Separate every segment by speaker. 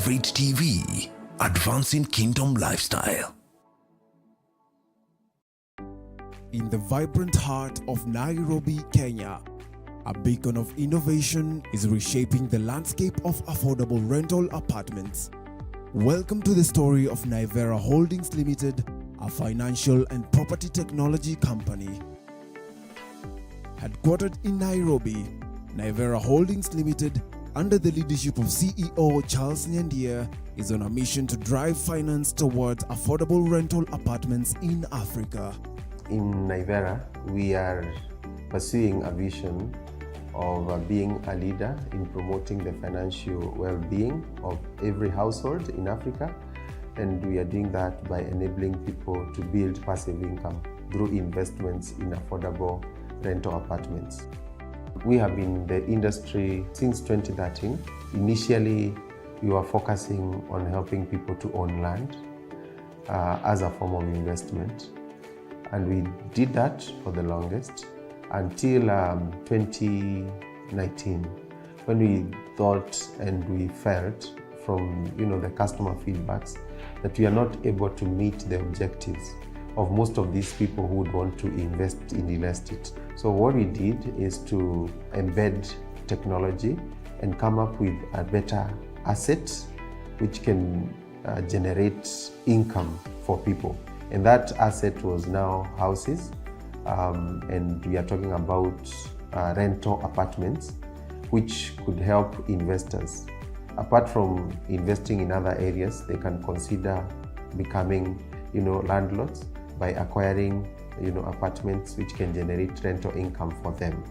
Speaker 1: favorite TV, advancing kingdom lifestyle.
Speaker 2: In the vibrant heart of Nairobi, Kenya, a beacon of innovation is reshaping the landscape of affordable rental apartments. Welcome to the story of Naivera Holdings Limited, a financial and property technology company. Headquartered in Nairobi, Naivera Holdings Limited, under the leadership of CEO Charles Nyandia, is on a mission to drive finance towards affordable rental apartments in Africa.
Speaker 3: In Naivera, we are pursuing a vision of being a leader in promoting the financial well-being of every household in Africa, and we are doing that by enabling people to build passive income through investments in affordable rental apartments. We have been in the industry since 2013. Initially, we were focusing on helping people to own land as a form of investment, and we did that for the longest until 2019, when we thought and we felt from the customer feedbacks that we are not able to meet the objectives of most of these people who would want to invest in real estate. So what we did is to embed technology and come up with a better asset which can generate income for people. And that asset was now houses, and we are talking about rental apartments, which could help investors. Apart from investing in other areas, they can consider becoming landlords by acquiring apartments which can generate rental income for them.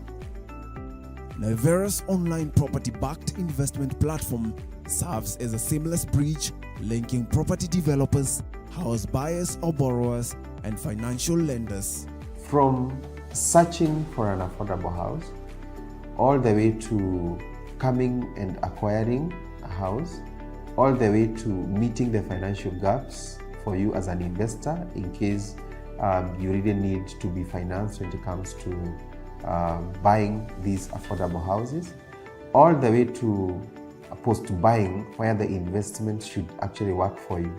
Speaker 2: Naivera's online property-backed investment platform serves as a seamless bridge linking property developers, house buyers or borrowers, and financial lenders.
Speaker 3: From searching for an affordable house, all the way to coming and acquiring a house, all the way to meeting the financial gaps for you as an investor in case you really need to be financed when it comes to buying these affordable houses, all the way to post-buying where the investment should actually work for you.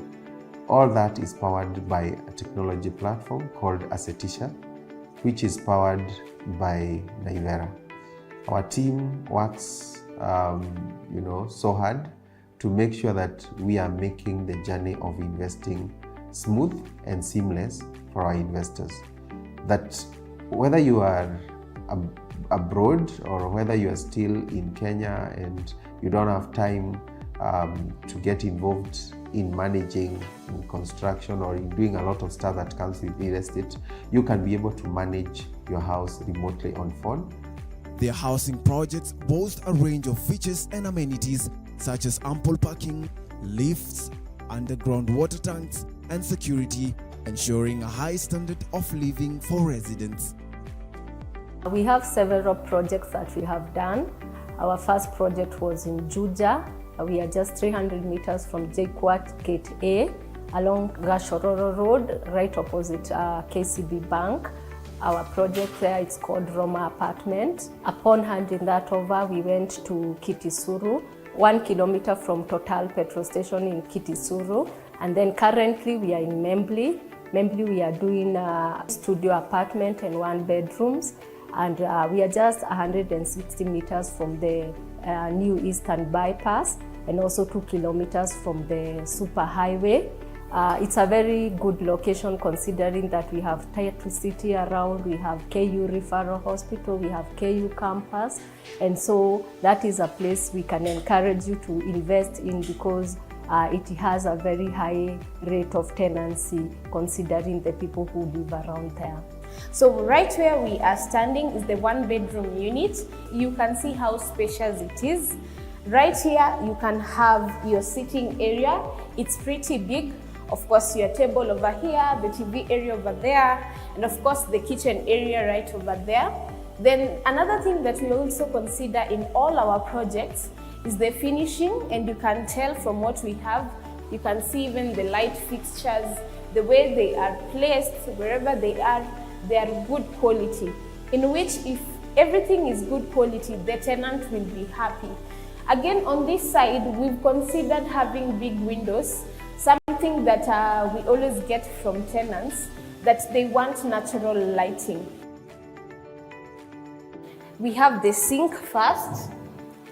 Speaker 3: All that is powered by a technology platform called Atia, which is powered by Naivera. Our team works so hard to make sure that we are making the journey of investing smooth and seamless for our investors. That whether you are abroad or whether you are still in Kenya and you don't have time to get involved in managing in construction or in doing a lot of stuff that comes with real estate, you can be able to manage your house remotely on phone.
Speaker 2: Their housing projects boast a range of features and amenities such as ample parking, lifts, underground water tanks, and security, ensuring a high standard of living for residents.
Speaker 4: We have several projects that we have done. Our first project was in Juja. We are just 300 meters from JKUAT Gate A along Gashororo Road, right opposite KCB Bank. Our project there, it's called Roma Apartment. Upon handing that over, we went to Kitisuru, 1 kilometer from Total petrol station in Kitisuru. And then currently we are in Membli. Membli, we are doing a studio apartment and 1 bedrooms. And we are just 160 meters from the new Eastern Bypass and also 2 kilometers from the super highway. It's a very good location considering that we have Tier 2 city around, we have KU Referral Hospital, we have KU campus, and so that is a place we can encourage you to invest in because it has a very high rate of tenancy considering the people who live around there.
Speaker 5: So right where we are standing is the 1-bedroom unit. You can see how spacious it is. Right here you can have your sitting area. It's pretty big. Of course, your table over here, the TV area over there, and of course the kitchen area right over there. Then another thing that we also consider in all our projects is the finishing, and you can tell from what we have. You can see even the light fixtures, the way they are placed, wherever they are good quality, in which if everything is good quality, the tenant will be happy. Again, on this side, we've considered having big windows, something that we always get from tenants, that they want natural lighting. We have the sink first.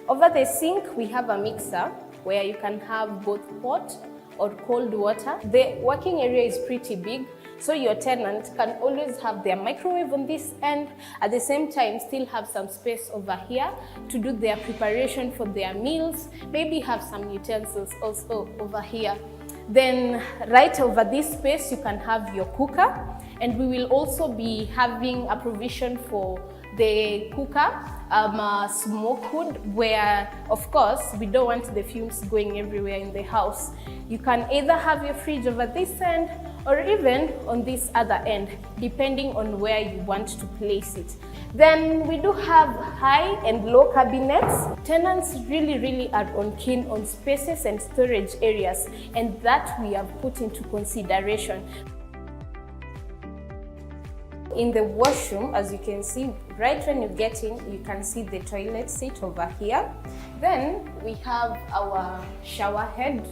Speaker 5: Over the sink, we have a mixer where you can have both hot or cold water. The working area is pretty big, so your tenant can always have their microwave on this end, at the same time still have some space over here to do their preparation for their meals, maybe have some utensils also over here. Then right over this space you can have your cooker, and we will also be having a provision for the cooker, a smoke hood, where of course we don't want the fumes going everywhere in the house. You can either have your fridge over this end or even on this other end, depending on where you want to place it. Then we do have high and low cabinets. Tenants really are keen on spaces and storage areas, and that we have put into consideration. In the washroom, as you can see, right when you get in, you can see the toilet seat over here. Then we have our shower head.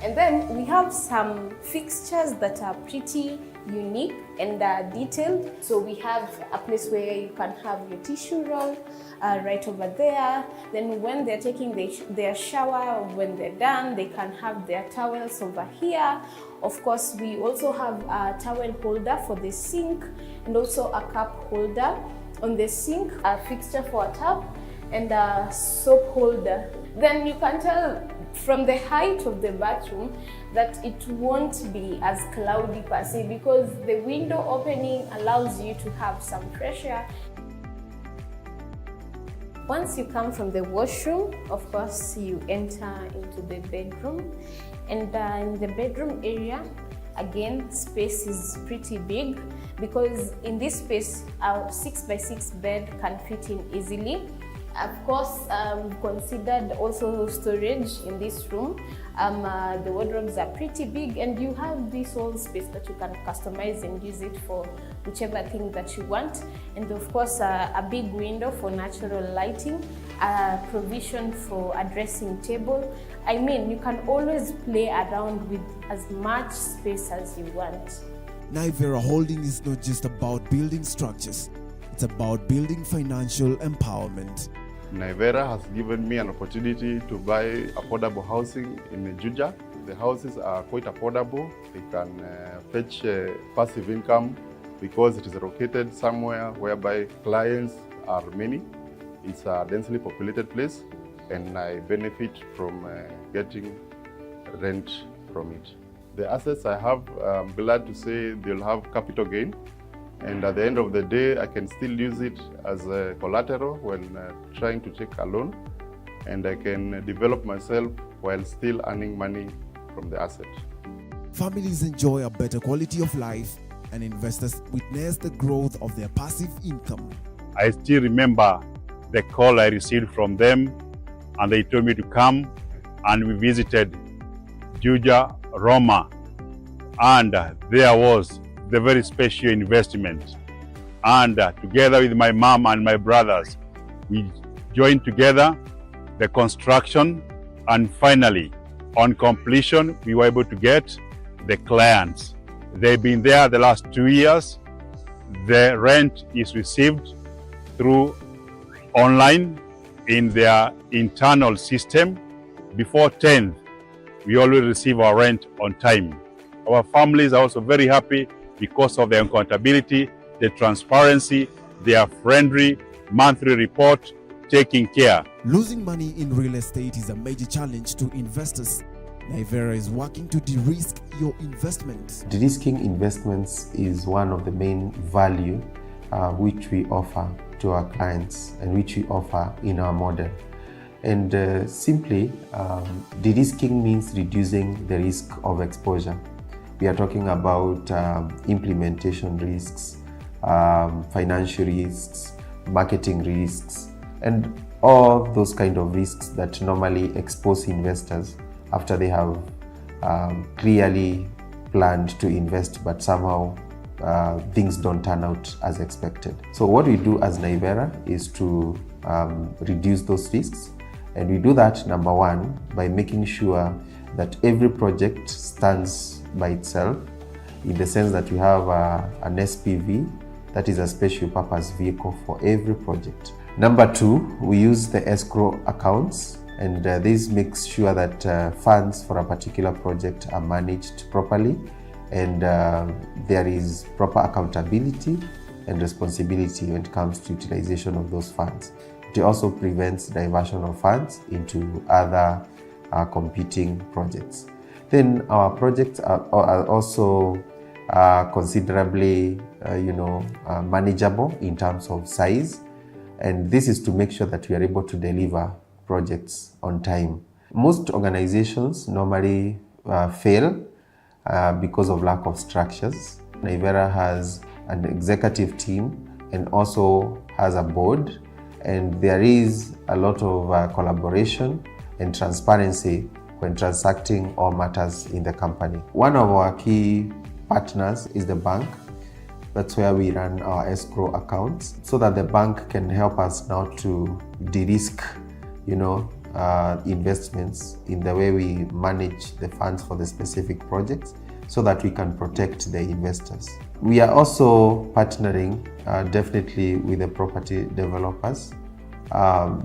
Speaker 5: And then we have some fixtures that are pretty unique and detailed. So we have a place where you can have your tissue roll right over there. Then when they're taking their shower, when they're done, they can have their towels over here. Of course, we also have a towel holder for the sink and also a cup holder on the sink, a fixture for a tap, and a soap holder. Then you can tell from the height of the bathroom that it won't be as cloudy per se, because the window opening allows you to have some fresh air. Once you come from the washroom, of course, you enter into the bedroom. And in the bedroom area, again, space is pretty big, because in this space, our 6x6 bed can fit in easily. Of course, we've considered also storage in this room. The wardrobes are pretty big, and you have this whole space that you can customize and use it for whichever thing that you want. And of course, a big window for natural lighting, a provision for a dressing table. I mean, you can always play around with as much space as you want.
Speaker 2: Naivera Holding is not just about building structures, it's about building financial empowerment.
Speaker 6: Naivera has given me an opportunity to buy affordable housing in Juja. The houses are quite affordable. They can fetch passive income because it is located somewhere whereby clients are many. It's a densely populated place, and I benefit from getting rent from it. The assets I have, I'm glad to say they'll have capital gain. And at the end of the day, I can still use it as a collateral when trying to take a loan, and I can develop myself while still earning money from the asset.
Speaker 2: Families enjoy a better quality of life, and investors witness the growth of their passive income.
Speaker 7: I still remember the call I received from them, and they told me to come, and we visited Juja, Roma, and there was the very special investment. And together with my mom and my brothers, we joined together the construction, and finally, on completion, we were able to get the clients. They've been there the last 2 years. The rent is received through online in their internal system. Before 10th, we always receive our rent on time. Our families are also very happy because of their accountability, the transparency, their friendly monthly report, taking care.
Speaker 2: Losing money in real estate is a major challenge to investors. Naivera is working to de-risk your investments.
Speaker 3: De-risking investments is one of the main value which we offer to our clients and which we offer in our model. And simply, de-risking means reducing the risk of exposure. We are talking about implementation risks, financial risks, marketing risks, and all those kind of risks that normally expose investors after they have clearly planned to invest, but somehow things don't turn out as expected. So what we do as Naivera is to reduce those risks And we do that, number one, by making sure that every project stands by itself, in the sense that you have an SPV, that is a special purpose vehicle for every project. Number two, we use the escrow accounts, and this makes sure that funds for a particular project are managed properly, and there is proper accountability and responsibility when it comes to utilization of those funds. It also prevents diversion of funds into other competing projects. Then our projects are also considerably manageable in terms of size, and this is to make sure that we are able to deliver projects on time. Most organizations normally fail because of lack of structures. Naivera has an executive team and also has a board, and there is a lot of collaboration and transparency when transacting all matters in the company. One of our key partners is the bank. That's where we run our escrow accounts, so that the bank can help us now to de-risk, investments in the way we manage the funds for the specific projects, so that we can protect the investors. We are also partnering definitely with the property developers,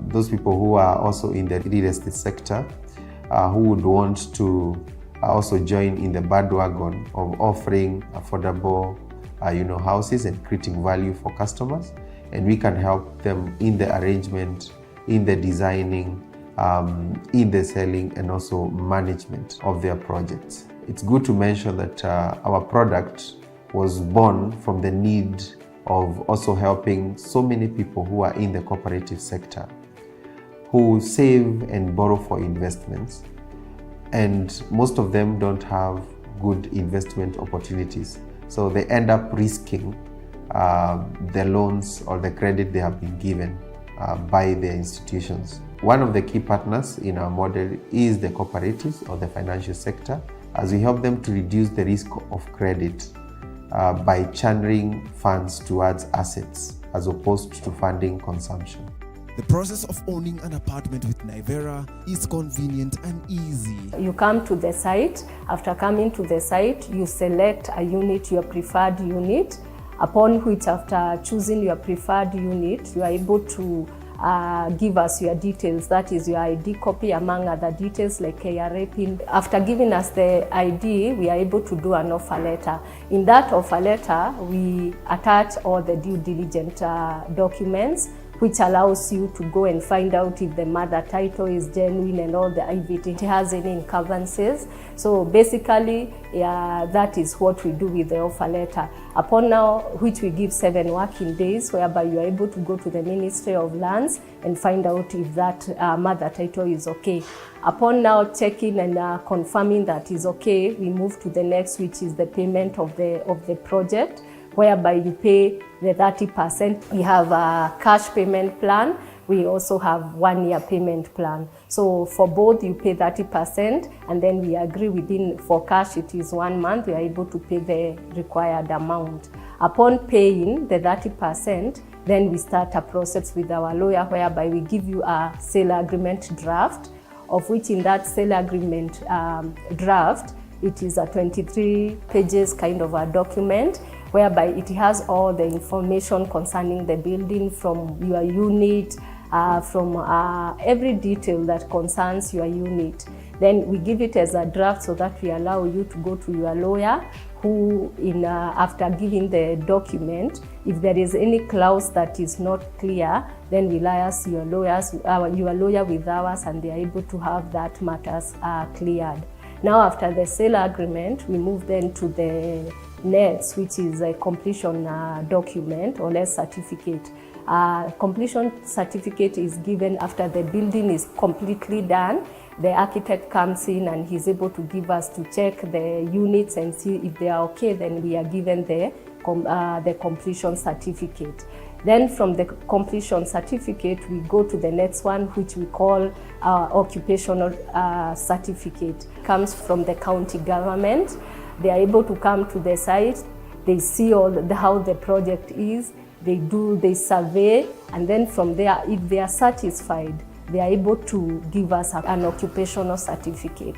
Speaker 3: those people who are also in the real estate sector, who would want to also join in the bandwagon of offering affordable houses and creating value for customers. And we can help them in the arrangement, in the designing, in the selling, and also management of their projects. It's good to mention that our product was born from the need of also helping so many people who are in the cooperative sector, who save and borrow for investments, and most of them don't have good investment opportunities. So they end up risking the loans or the credit they have been given by the institutions. One of the key partners in our model is the cooperatives or the financial sector, as we help them to reduce the risk of credit by channeling funds towards assets as opposed to funding consumption.
Speaker 2: The process of owning an apartment with Naivera is convenient and easy.
Speaker 4: You come to the site. After coming to the site, you select a unit, your preferred unit, upon which, after choosing your preferred unit, you are able to give us your details, that is your ID copy, among other details like KRA PIN. After giving us the ID, we are able to do an offer letter. In that offer letter, we attach all the due diligence documents, which allows you to go and find out if the mother title is genuine and all if it has any encumbrances. So basically, that is what we do with the offer letter. Upon now, which we give 7 working days, whereby you are able to go to the Ministry of Lands and find out if that mother title is okay. Upon now checking and confirming that is okay, we move to the next, which is the payment of the project, whereby you pay the 30%. We have a cash payment plan. We also have 1-year payment plan. So for both, you pay 30%, and then we agree for cash it is 1 month, we are able to pay the required amount. Upon paying the 30%, then we start a process with our lawyer, whereby we give you a sale agreement draft, of which in that sale agreement draft, it is a 23 pages kind of a document, whereby it has all the information concerning the building, from your unit, from every detail that concerns your unit. Then we give it as a draft so that we allow you to go to your lawyer, who, after giving the document, if there is any clause that is not clear, then we liaise your lawyer with ours, and they are able to have that matters cleared. Now, after the sale agreement, we move then to the NETS, which is a completion document or less certificate. Completion certificate is given after the building is completely done. The architect comes in and he's able to give us to check the units and see if they are okay. Then we are given the completion certificate. Then from the completion certificate, we go to the next one, which we call occupational certificate. It comes from the county government. They are able to come to the site. They see how the project is. They survey, and then from there, if they are satisfied, they are able to give us an occupational certificate.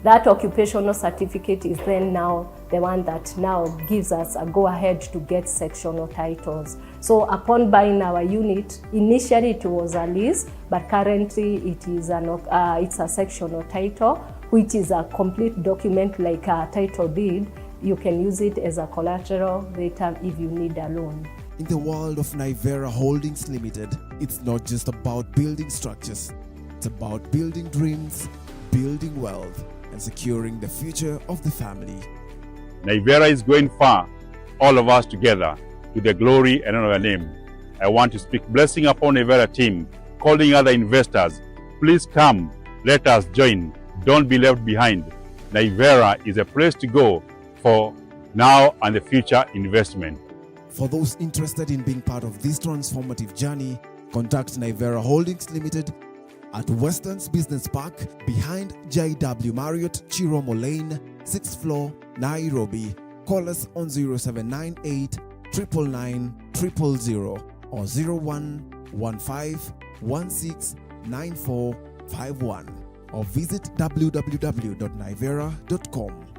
Speaker 4: That occupational certificate is then now the one that now gives us a go-ahead to get sectional titles. So upon buying our unit, initially it was a lease, but currently it is it's a sectional title, which is a complete document like a title deed. You can use it as a collateral later if you need a loan.
Speaker 2: In the world of Naivera Holdings Limited, it's not just about building structures. It's about building dreams, building wealth, and securing the future of the family.
Speaker 7: Naivera is going far, all of us together, to the glory and honor of your name. I want to speak blessing upon Naivera team, calling other investors. Please come, let us join. Don't be left behind. Naivera is a place to go for now and the future investment.
Speaker 2: For those interested in being part of this transformative journey, contact Naivera Holdings Limited at Western's Business Park behind JW Marriott Chiromo Lane, 6th floor, Nairobi. Call us on 0798 999 000 or 0115169451 or visit www.naivera.com.